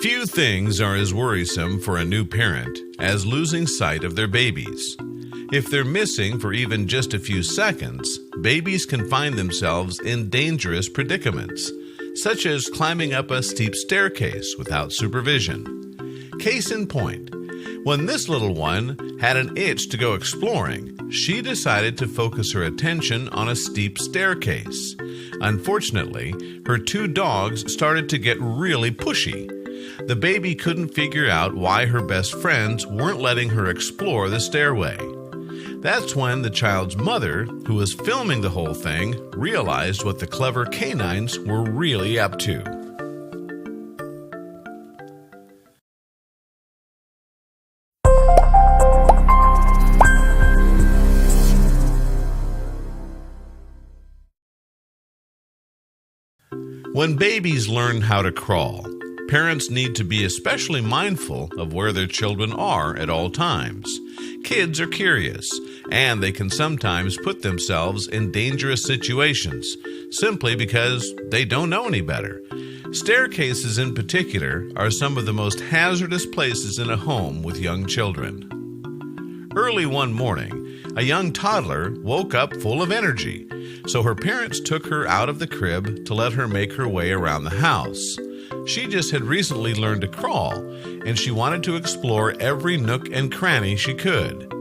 Few things are as worrisome for a new parent as losing sight of their babies. If they're missing for even just a few seconds, babies can find themselves in dangerous predicaments, such as climbing up a steep staircase without supervision. Case in point, when this little one had an itch to go exploring, she decided to focus her attention on a steep staircase. Unfortunately, her two dogs started to get really pushy. The baby couldn't figure out why her best friends weren't letting her explore the stairway. That's when the child's mother, who was filming the whole thing, realized what the clever canines were really up to. When babies learn how to crawl, parents need to be especially mindful of where their children are at all times. Kids are curious, and they can sometimes put themselves in dangerous situations simply because they don't know any better. Staircases in particular are some of the most hazardous places in a home with young children. Early one morning, a young toddler woke up full of energy, so her parents took her out of the crib to let her make her way around the house. She just had recently learned to crawl, and she wanted to explore every nook and cranny she could.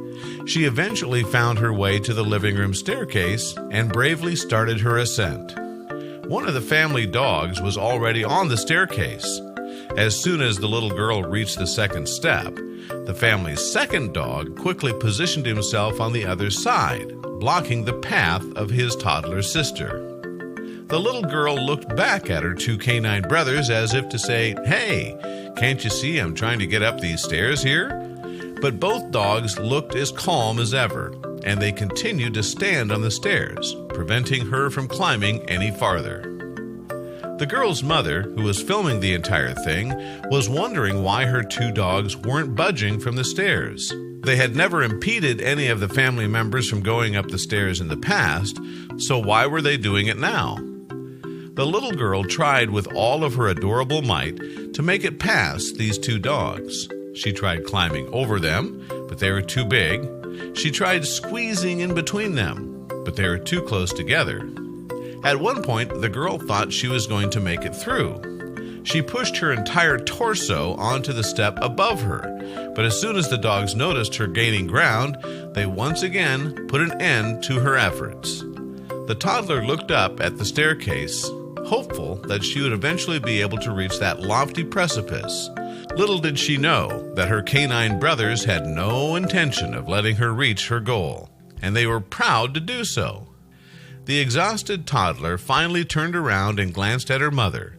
She eventually found her way to the living room staircase and bravely started her ascent. One of the family dogs was already on the staircase. As soon as the little girl reached the second step, the family's second dog quickly positioned himself on the other side, blocking the path of his toddler sister. The little girl looked back at her two canine brothers as if to say, "Hey, can't you see I'm trying to get up these stairs here?" But both dogs looked as calm as ever, and they continued to stand on the stairs, preventing her from climbing any farther. The girl's mother, who was filming the entire thing, was wondering why her two dogs weren't budging from the stairs. They had never impeded any of the family members from going up the stairs in the past, so why were they doing it now? The little girl tried with all of her adorable might to make it past these two dogs. She tried climbing over them, but they were too big. She tried squeezing in between them, but they were too close together. At one point, the girl thought she was going to make it through. She pushed her entire torso onto the step above her, but as soon as the dogs noticed her gaining ground, they once again put an end to her efforts. The toddler looked up at the staircase, hopeful that she would eventually be able to reach that lofty precipice. Little did she know that her canine brothers had no intention of letting her reach her goal, and they were proud to do so. The exhausted toddler finally turned around and glanced at her mother.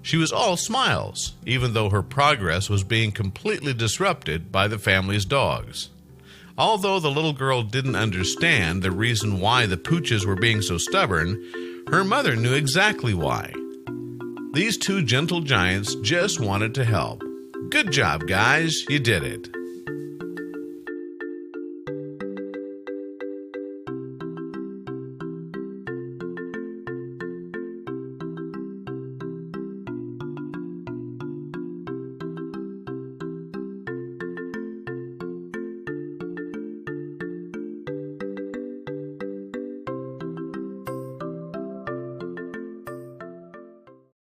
She was all smiles, even though her progress was being completely disrupted by the family's dogs. Although the little girl didn't understand the reason why the pooches were being so stubborn, her mother knew exactly why. These two gentle giants just wanted to help. Good job, guys, you did it.